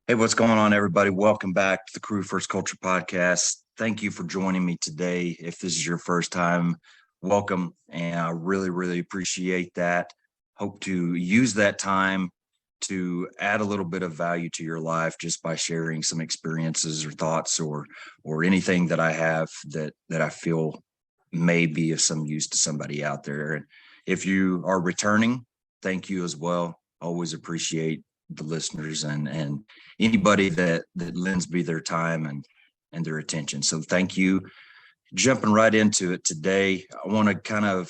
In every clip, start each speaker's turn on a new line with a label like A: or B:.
A: Hey, what's going on, everybody? Welcome back to the Crew First Culture Podcast. Thank you for joining me today. If this is your first time, welcome. And I really appreciate that. Hope to use that time to add a little bit of value to your life just by sharing some experiences or thoughts or anything that I have that I feel may be of some use to somebody out there. And if you are returning, thank you as well. Always appreciate the listeners and anybody that lends me their time and their attention. So thank you. Jumping right into it today, I want to kind of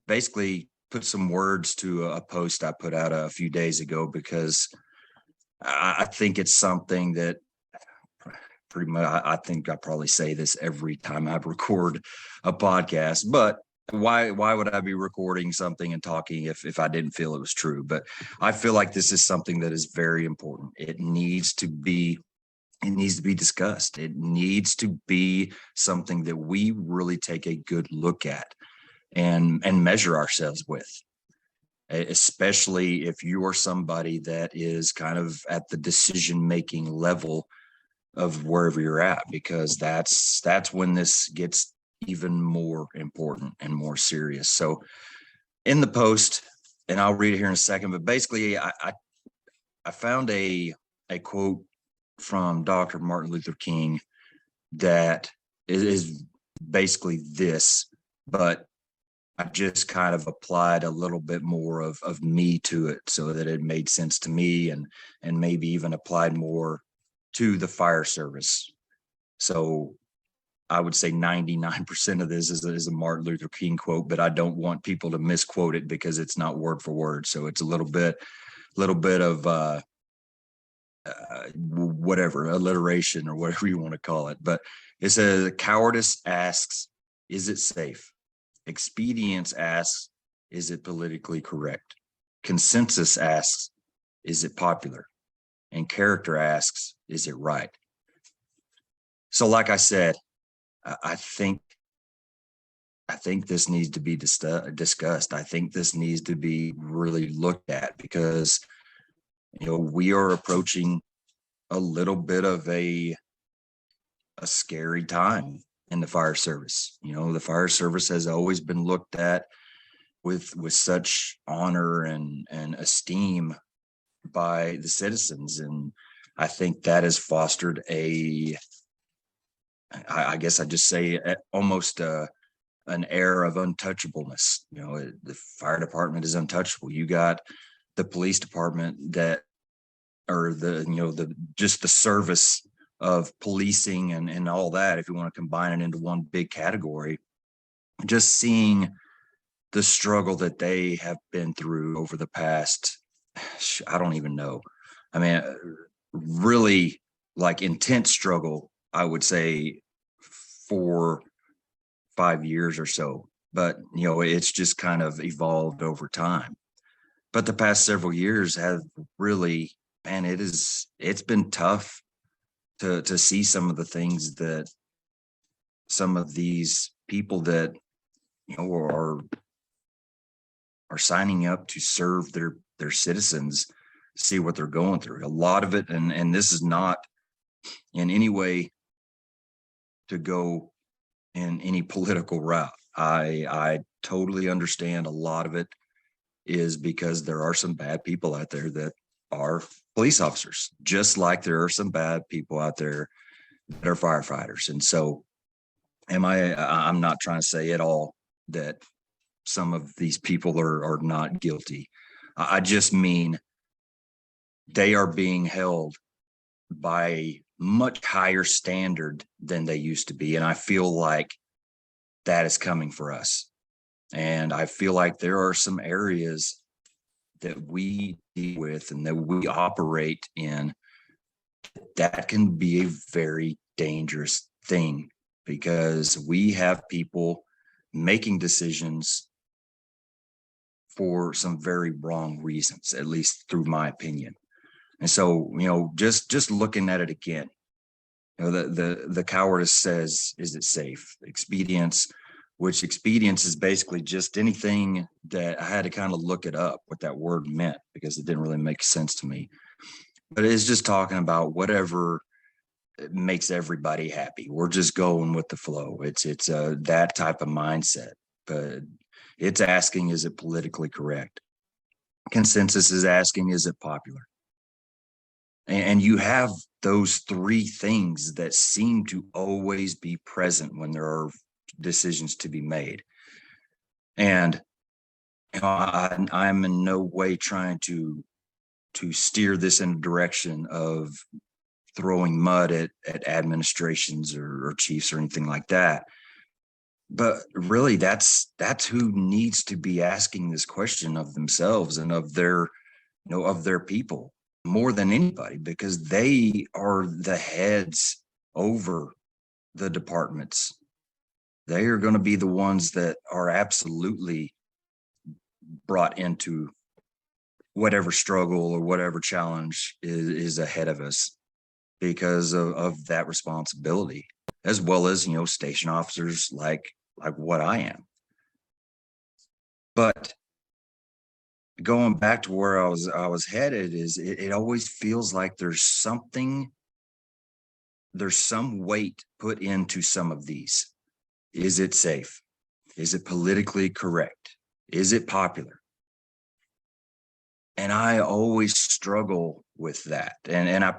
A: basically put some words to a post I put out a few days ago because I think it's something that pretty much I think I probably say this every time I record a podcast, but why would I be recording something and talking if I didn't feel it was true? But I feel like this is something that is very important. It needs to be discussed. It needs to be something that we really take a good look at and measure ourselves with, especially if you are somebody that is kind of at the decision making level of wherever you're at, because that's when this gets even more important and more serious. So in the post, and I'll read it here in a second, but basically I found a quote from Dr. Martin Luther King that is basically this, but I just kind of applied a little bit more of me to it so that it made sense to me and maybe even applied more to the fire service. So I would say 99% of this is a Martin Luther King quote, but I don't want people to misquote it because it's not word for word. So it's a little bit of whatever, alliteration or whatever you want to call it. But it says, cowardice asks, is it safe? Expedience asks, is it politically correct? Consensus asks, is it popular? And character asks, is it right? So like I said, I think this needs to be discussed. I think this needs to be really looked at because, we are approaching a little bit of a scary time in the fire service. The fire service has always been looked at with such honor and esteem by the citizens. And I think that has fostered I guess I just say almost an air of untouchableness. The fire department is untouchable. You got the police department that, or the just the service of policing and all that, if you want to combine it into one big category, just seeing the struggle that they have been through over the past, I don't even know. I mean, really like intense struggle, I would say 4-5 years or so, but it's just kind of evolved over time. But the past several years have really, man, it's been tough to see some of the things that some of these people that are signing up to serve their citizens, see what they're going through. A lot of it, and this is not in any way to go in any political route. I totally understand a lot of it is because there are some bad people out there that are police officers, just like there are some bad people out there that are firefighters. And so I'm not trying to say at all that some of these people are not guilty. I just mean they are being held by a much higher standard than they used to be. And I feel like that is coming for us. And I feel like there are some areas that we deal with and that we operate in that can be a very dangerous thing because we have people making decisions for some very wrong reasons, at least through my opinion. And so, just looking at it again, the cowardice says, is it safe? Expedience, which expedience is basically just anything that I had to kind of look it up what that word meant because it didn't really make sense to me. but it's just talking about whatever makes everybody happy. We're just going with the flow. It's that type of mindset, but it's asking, is it politically correct? Consensus is asking, is it popular? And you have those three things that seem to always be present when there are decisions to be made. And I'm in no way trying to steer this in a direction of throwing mud at administrations or chiefs or anything like that. But really, that's who needs to be asking this question of themselves and of their of their people more than anybody, because they are the heads over the departments. They are going to be the ones that are absolutely brought into whatever struggle or whatever challenge is ahead of us because of that responsibility, as well as station officers like what I am. But going back to where I was headed is it always feels like there's some weight put into some of these. Is it safe? Is it politically correct? Is it popular? And I always struggle with that. And I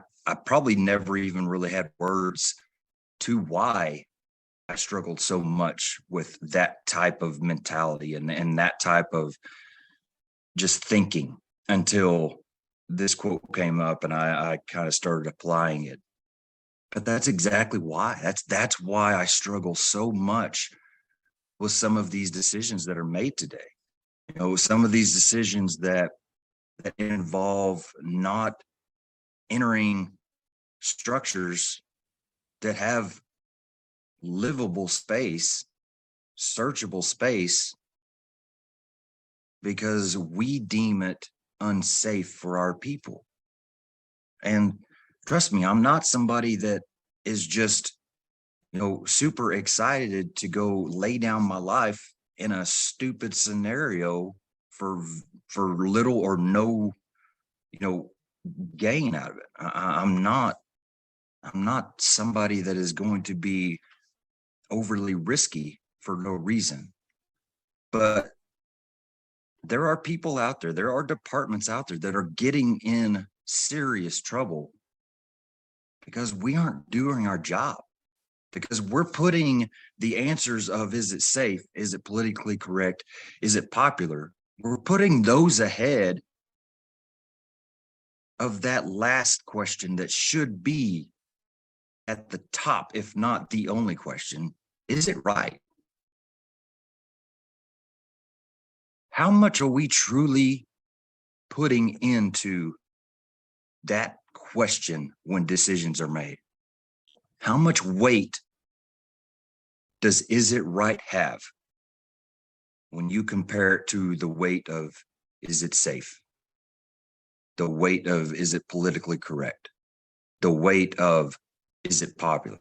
A: probably never even really had words to why I struggled so much with that type of mentality and that type of just thinking until this quote came up and I kind of started applying it. But that's exactly why. That's why I struggle so much with some of these decisions that are made today. Some of these decisions that involve not entering structures that have livable space, searchable space, because we deem it unsafe for our people. And trust me, I'm not somebody that is just, super excited to go lay down my life in a stupid scenario for little or no, gain out of it. I'm not somebody that is going to be overly risky for no reason. But there are people out there, there are departments out there that are getting in serious trouble because we aren't doing our job, because we're putting the answers of, is it safe? Is it politically correct? Is it popular? We're putting those ahead of that last question that should be at the top, if not the only question. Is it right? How much are we truly putting into that question when decisions are made? How much weight does is it right have when you compare it to the weight of, is it safe? The weight of, is it politically correct? The weight of, is it popular?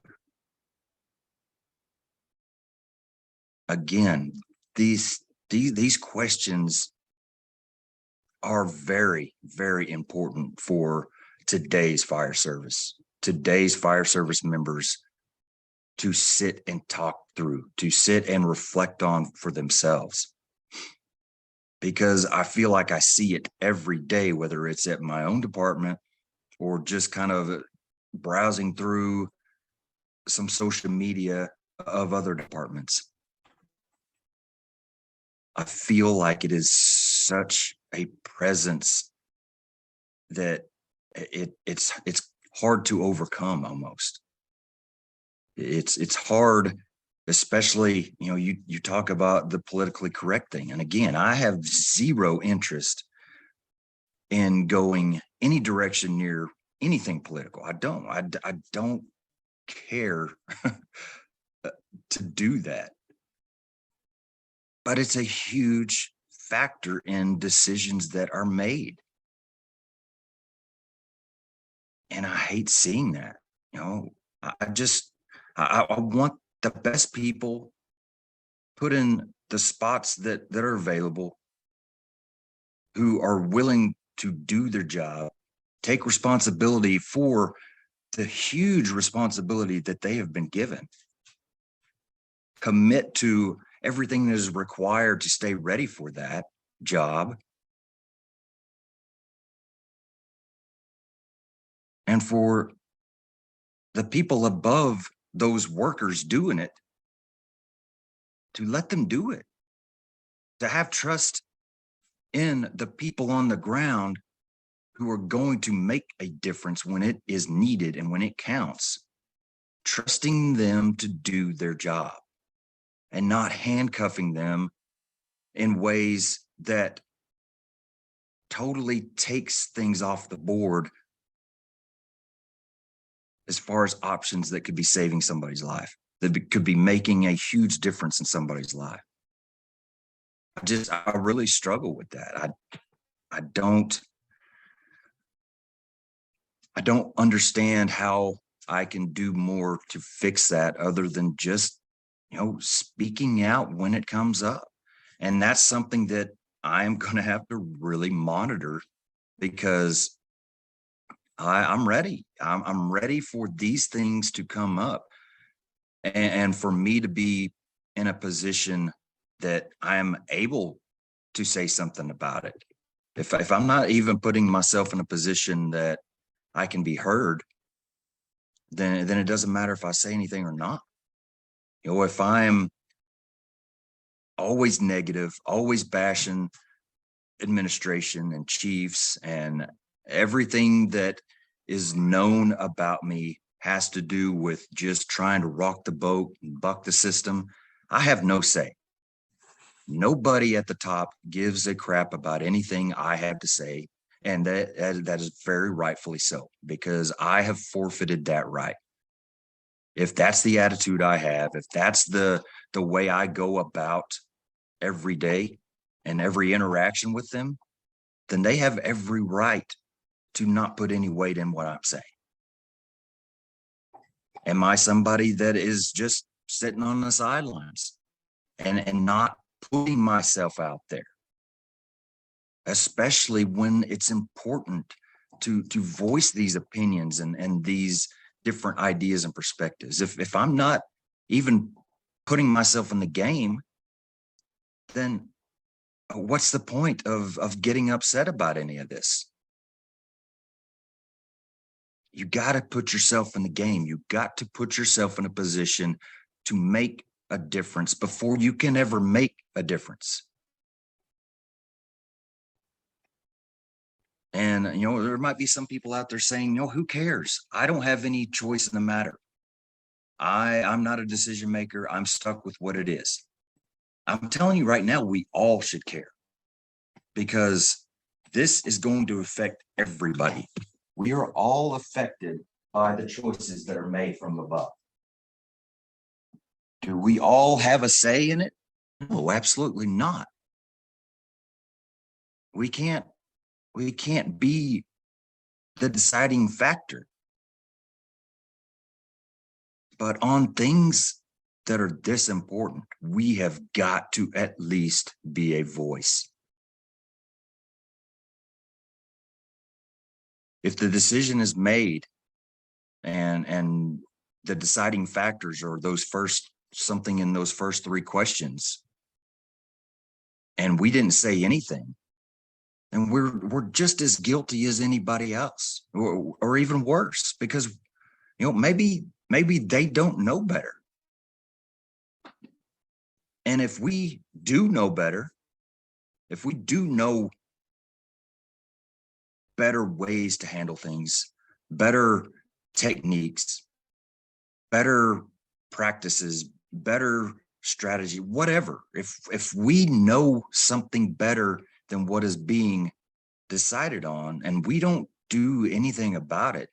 A: Again, these questions are very, very important for today's fire service members to sit and talk through, to sit and reflect on for themselves. Because I feel like I see it every day, whether it's at my own department or just kind of browsing through some social media of other departments. I feel like it is such a presence that it's hard to overcome almost. It's hard, especially, you talk about the politically correct thing. And again, I have zero interest in going any direction near anything political. I don't care to do that. But it's a huge factor in decisions that are made. And I hate seeing that. I want the best people put in the spots that are available, who are willing to do their job take responsibility for the huge responsibility that they have been given. Commit to everything that is required to stay ready for that job. And for the people above those workers doing it, to let them do it, to have trust in the people on the ground who are going to make a difference when it is needed and when it counts, trusting them to do their job and not handcuffing them in ways that totally takes things off the board as far as options that could be saving somebody's life, that could be making a huge difference in somebody's life. I really struggle with that. I don't understand how I can do more to fix that other than just, speaking out when it comes up. And that's something that I'm going to have to really monitor, because I'm ready. I'm ready for these things to come up, and for me to be in a position that I'm able to say something about it. If I'm not even putting myself in a position that I can be heard, then it doesn't matter if I say anything or not. If I'm always negative, always bashing administration and chiefs, and everything that is known about me has to do with just trying to rock the boat and buck the system, I have no say. Nobody at the top gives a crap about anything I have to say. And that is very rightfully so, because I have forfeited that right. If that's the attitude I have, if that's the way I go about every day and every interaction with them, then they have every right to not put any weight in what I'm saying. Am I somebody that is just sitting on the sidelines and not putting myself out there, especially when it's important to voice these opinions and these different ideas and perspectives? If I'm not even putting myself in the game, then what's the point of getting upset about any of this? You got to put yourself in the game. You got to put yourself in a position to make a difference before you can ever make a difference. And, there might be some people out there saying, who cares? I don't have any choice in the matter. I'm not a decision maker. I'm stuck with what it is. I'm telling you right now, we all should care, because this is going to affect everybody. We are all affected by the choices that are made from above. Do we all have a say in it? No, absolutely not. We can't be the deciding factor. But on things that are this important, we have got to at least be a voice. If the decision is made and the deciding factors are something in those first three questions, and we didn't say anything, and we're just as guilty as anybody else, or even worse, because maybe they don't know better. And if we do know better, if we do know better ways to handle things, better techniques, better practices, better strategy, whatever, if we know something better than what is being decided on, and we don't do anything about it,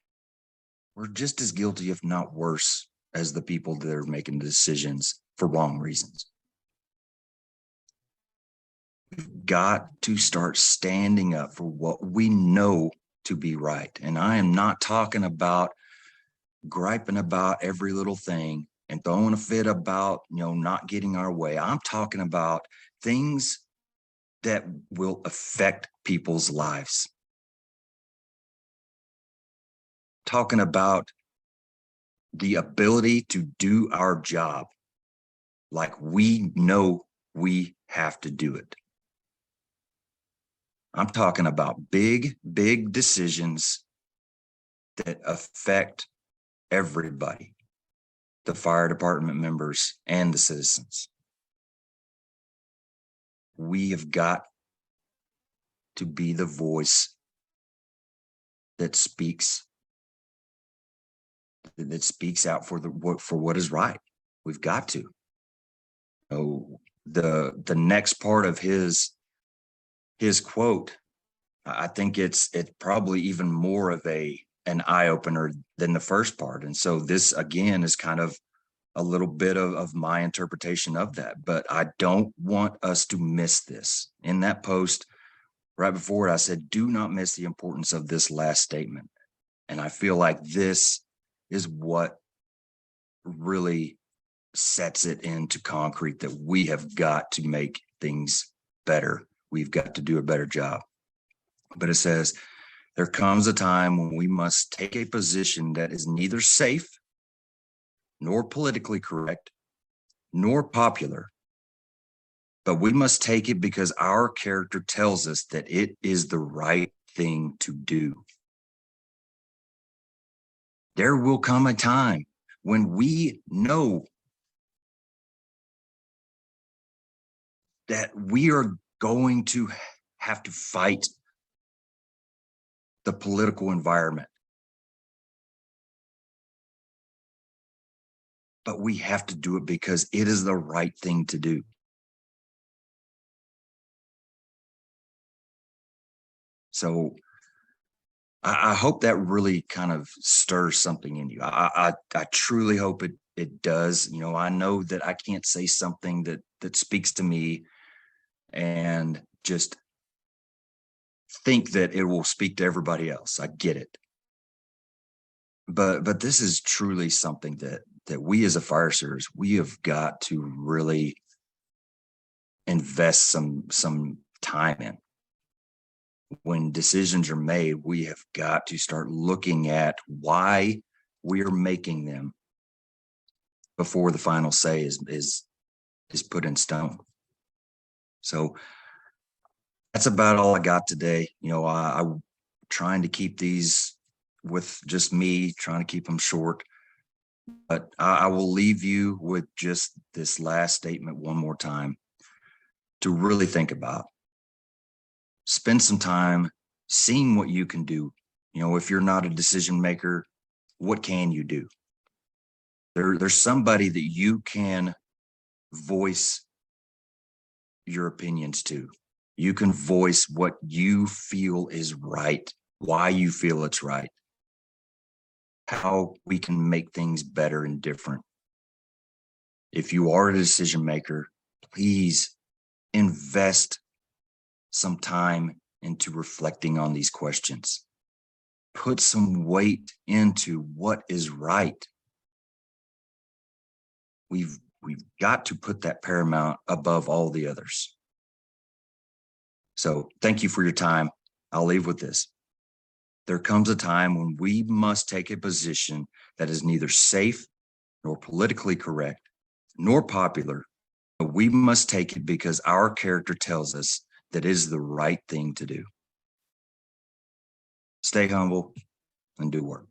A: we're just as guilty, if not worse, as the people that are making decisions for wrong reasons. We've got to start standing up for what we know to be right. And I am not talking about griping about every little thing and throwing a fit about, not getting our way. I'm talking about things that will affect people's lives. talking about the ability to do our job like we know we have to do it. I'm talking about big, big decisions that affect everybody, the fire department members and the citizens. We have got to be the voice that speaks out for what is right. We've got to. The next part of his quote, I think it's probably even more of an eye-opener than the first part. And so this again is kind of a little bit of my interpretation of that, but I don't want us to miss this. In that post right before it, I said, do not miss the importance of this last statement. And I feel like this is what really sets it into concrete, that we have got to make things better. We've got to do a better job. But it says, there comes a time when we must take a position that is neither safe, nor politically correct, nor popular, but we must take it because our character tells us that it is the right thing to do. There will come a time when we know that we are going to have to fight the political environment. But we have to do it because it is the right thing to do. So I hope that really kind of stirs something in you. I truly hope it does. You know, I know that I can't say something that speaks to me and just think that it will speak to everybody else. I get it. But this is truly something that we as a fire service, we have got to really invest some time in. When decisions are made, we have got to start looking at why we are making them before the final say is put in stone. So that's about all I got today. You know, I'm trying to keep these with just me, trying to keep them short. But I will leave you with just this last statement one more time to really think about. Spend some time seeing what you can do. You know, if you're not a decision maker, what can you do? There's somebody that you can voice your opinions to. You can voice what you feel is right, why you feel it's right, how we can make things better and different. If you are a decision maker, please invest some time into reflecting on these questions. Put some weight into what is right. We've got to put that paramount above all the others. So thank you for your time. I'll leave with this. There comes a time when we must take a position that is neither safe nor politically correct, nor popular, but we must take it because our character tells us that is the right thing to do. Stay humble and do work.